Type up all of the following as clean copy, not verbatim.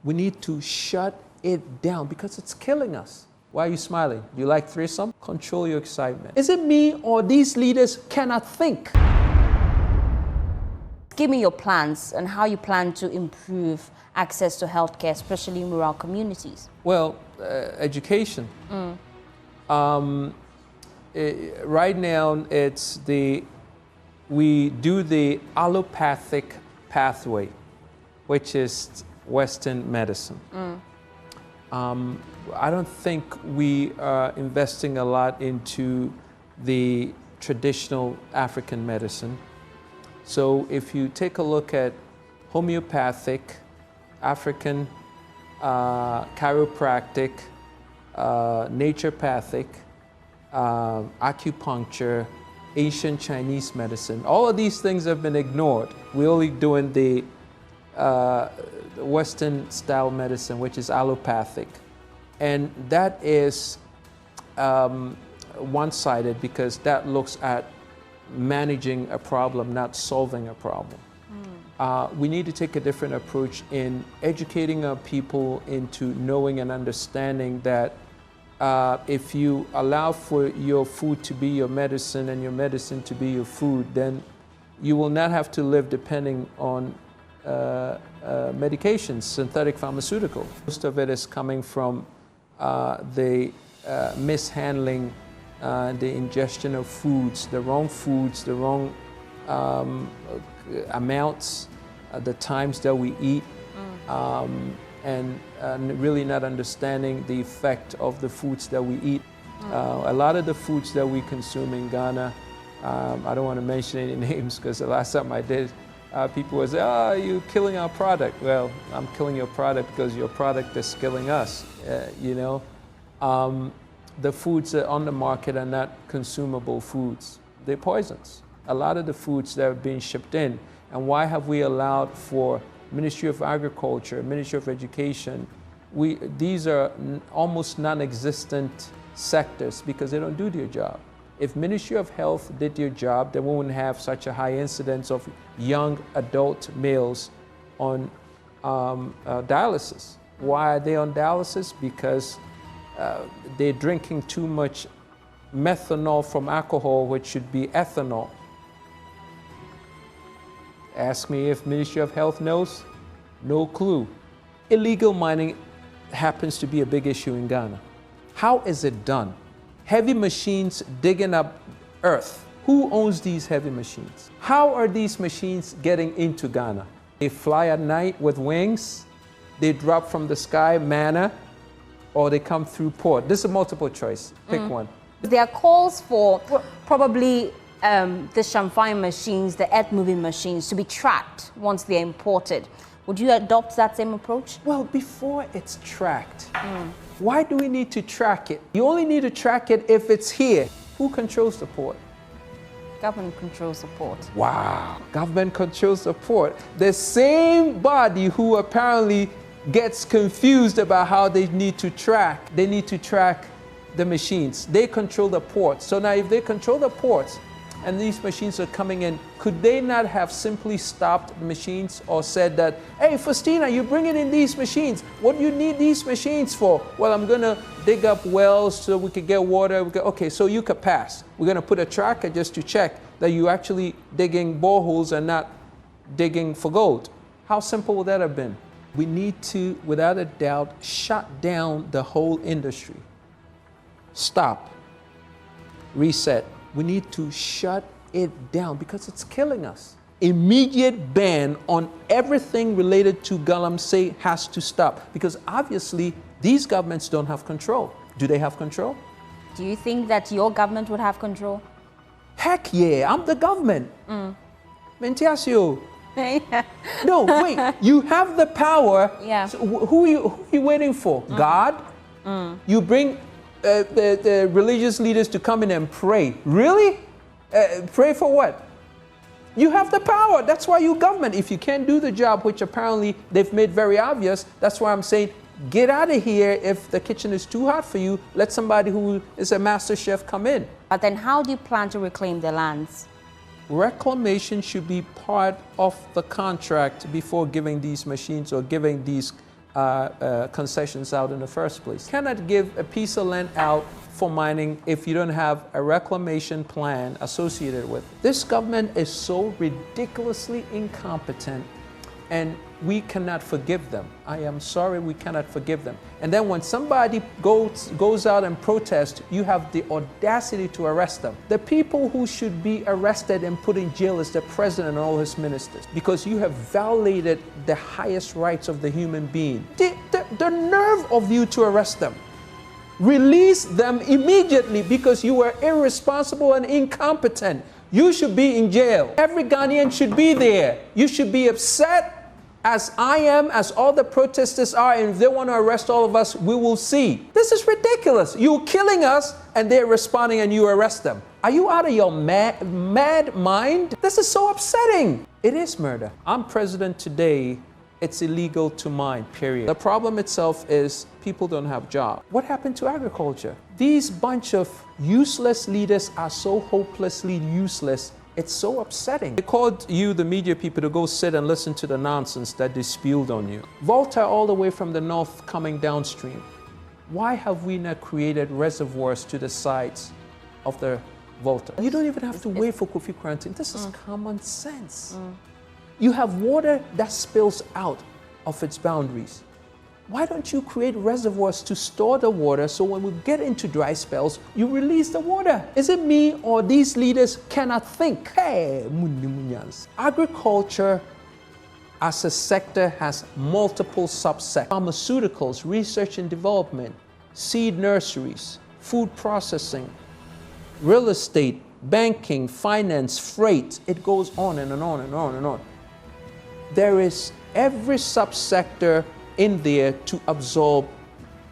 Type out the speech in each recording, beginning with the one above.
We need to shut it down because it's killing us. Why are you smiling? Do you like threesome? Control your excitement. Is it me or these leaders cannot think? Give me your plans and how you plan to improve access to healthcare, especially in rural communities. Well, education. Right now, we do the allopathic pathway, which is Western medicine. I don't think we are investing a lot into the traditional African medicine. So if you take a look at homeopathic, African, chiropractic, naturopathic, acupuncture, Asian Chinese medicine, all of these things have been ignored. We're only doing the Western style medicine, which is allopathic. And that is one-sided because that looks at managing a problem, not solving a problem. We need to take a different approach in educating our people into knowing and understanding that if you allow for your food to be your medicine and your medicine to be your food, then you will not have to live depending on medications, synthetic pharmaceuticals. Most of it is coming from the mishandling, the ingestion of foods, the wrong amounts, the times that we eat, and really not understanding the effect of the foods that we eat. A lot of the foods that we consume in Ghana, I don't want to mention any names because the last time I did, people would say, "Oh, you're killing our product." Well, I'm killing your product because your product is killing us. The foods that are on the market are not consumable foods. They're poisons. A lot of the foods that are being shipped in. And why have we allowed for Ministry of Agriculture, Ministry of Education? These are almost non-existent sectors because they don't do their job. If Ministry of Health did their job, then we wouldn't have such a high incidence of young adult males on dialysis. Why are they on dialysis? Because they're drinking too much methanol from alcohol, which should be ethanol. Ask me if Ministry of Health knows. No clue. Illegal mining happens to be a big issue in Ghana. How is it done? Heavy machines digging up earth. Who owns these heavy machines? How are these machines getting into Ghana? They fly at night with wings. They drop from the sky, manna, or they come through port. This is a multiple choice. Pick one. There are calls for probably the champagne machines, the earth-moving machines, to be tracked once they're imported. Would you adopt that same approach? Well, before it's tracked, why do we need to track it? You only need to track it if it's here. Who controls the port? Government controls the port. Wow, government controls the port. The same body who apparently gets confused about how they need to track the machines. They control the ports. So now if they control the ports and these machines are coming in, could they not have simply stopped the machines or said that, "Hey, Faustina, you're bringing in these machines. What do you need these machines for?" "Well, I'm going to dig up wells so we could get water." Okay, so you could pass. We're going to put a tracker just to check that you're actually digging boreholes and not digging for gold. How simple would that have been? We need to, without a doubt, shut down the whole industry. Stop. Reset. We need to shut it down because it's killing us. Immediate ban on everything related to galamsey has to stop because obviously these governments don't have control. Do they have control? Do you think that your government would have control? Heck yeah, I'm the government. Mentiasio. No, wait, you have the power. Yeah. So who are you waiting for? God? You bring the religious leaders to come in and pray. Really? Pray for what? You have the power. That's why you government. If you can't do the job, which apparently they've made very obvious, that's why I'm saying, get out of here. If the kitchen is too hot for you, let somebody who is a master chef come in. But then how do you plan to reclaim the lands? Reclamation should be part of the contract before giving these machines or giving these concessions out in the first place. You cannot give a piece of land out for mining if you don't have a reclamation plan associated with it. This government is so ridiculously incompetent, and we cannot forgive them. I am sorry, we cannot forgive them. And then when somebody goes out and protests, you have the audacity to arrest them. The people who should be arrested and put in jail is the president and all his ministers, because you have violated the highest rights of the human being. The nerve of you to arrest them. Release them immediately, because you are irresponsible and incompetent. You should be in jail. Every Ghanaian should be there. You should be upset, as I am, as all the protesters are, and if they want to arrest all of us, we will see. This is ridiculous. You're killing us, and they're responding, and you arrest them. Are you out of your mad mind? This is so upsetting. It is murder. I'm president today. It's illegal to mine, period. The problem itself is people don't have jobs. What happened to agriculture? These bunch of useless leaders are so hopelessly useless. It's so upsetting. They called you, the media people, to go sit and listen to the nonsense that they spewed on you. Volta all the way from the north coming downstream. Why have we not created reservoirs to the sides of the Volta? You don't even have to wait for Kofi Koranteng. This is common sense. You have water that spills out of its boundaries. Why don't you create reservoirs to store the water, so when we get into dry spells, you release the water? Is it me or these leaders cannot think? Hey, agriculture as a sector has multiple subsectors. Pharmaceuticals, research and development, seed nurseries, food processing, real estate, banking, finance, freight. It goes on and on and on and on. There is every subsector in there to absorb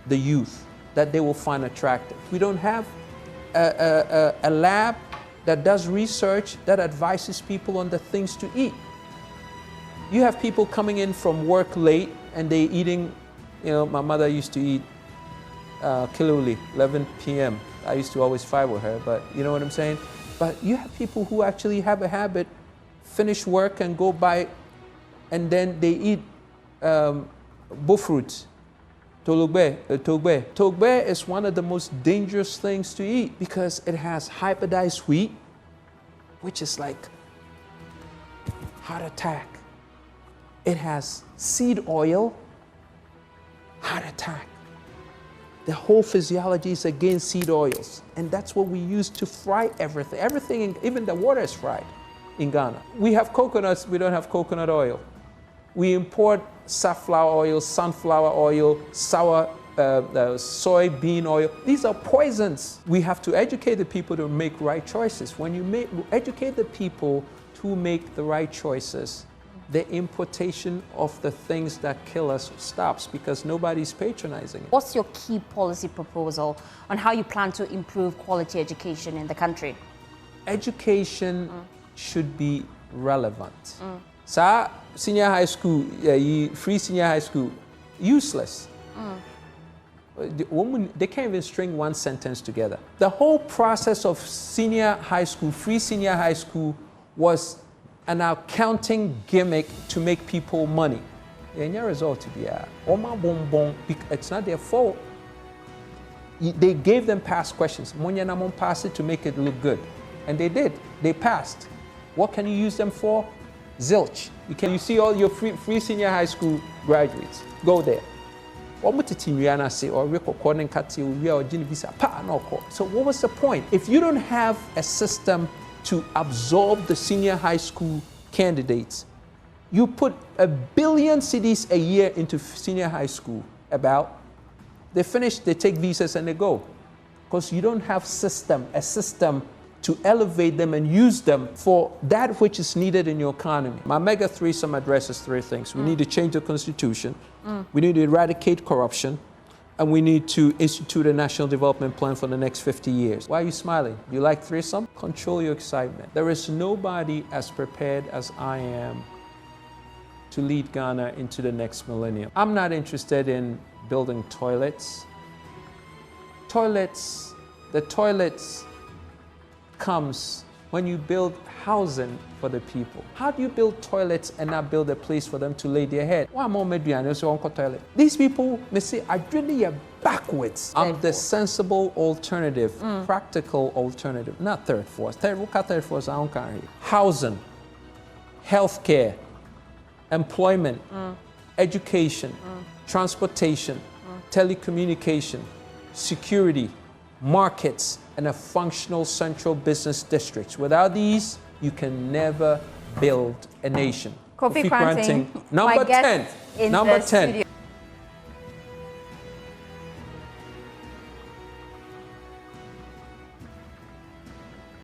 the youth that they will find attractive. We don't have a lab that does research that advises people on the things to eat. You have people coming in from work late and they eating, my mother used to eat kiluli, 11 p.m. I used to always fight with her, but you know what I'm saying? But you have people who actually have a habit, finish work and go by, and then they eat bullfruit, togbe. Togbe is one of the most dangerous things to eat because it has hybridized wheat, which is like heart attack. It has seed oil, heart attack. The whole physiology is against seed oils, and that's what we use to fry everything. Everything, even the water is fried in Ghana. We have coconuts, we don't have coconut oil. We import safflower oil, sunflower oil, sour soybean oil. These are poisons. We have to educate the people to make right choices. When you educate the people to make the right choices, the importation of the things that kill us stops because nobody's patronizing it. What's your key policy proposal on how you plan to improve quality education in the country? Education should be relevant. Senior high school, free senior high school, useless. They can't even string one sentence together. The whole process of senior high school, free senior high school, was an accounting gimmick to make people money. It's not their fault. They gave them past questions. Pass it to make it look good. And they did. They passed. What can you use them for? Zilch. You see all your free senior high school graduates. Go there. So what was the point? If you don't have a system to absorb the senior high school candidates, you put 1 billion cedis a year into senior high school, they finish, they take visas and they go. Because you don't have a system to elevate them and use them for that which is needed in your economy. My mega threesome addresses 3 things. We need to change the constitution, we need to eradicate corruption, and we need to institute a national development plan for the next 50 years. Why are you smiling? You like threesome? Control your excitement. There is nobody as prepared as I am to lead Ghana into the next millennium. I'm not interested in building toilets. The toilets comes when you build housing for the people? How do you build toilets and not build a place for them to lay their head? Why more median so on toilet? These people may say, I really are backwards. I'm the sensible alternative, practical alternative, not third force. Third force, I don't care. Housing, healthcare, employment, education, transportation, telecommunication, security, markets, and a functional central business district. Without these, you can never build a nation. Kofi Koranteng, number 10. Number 10.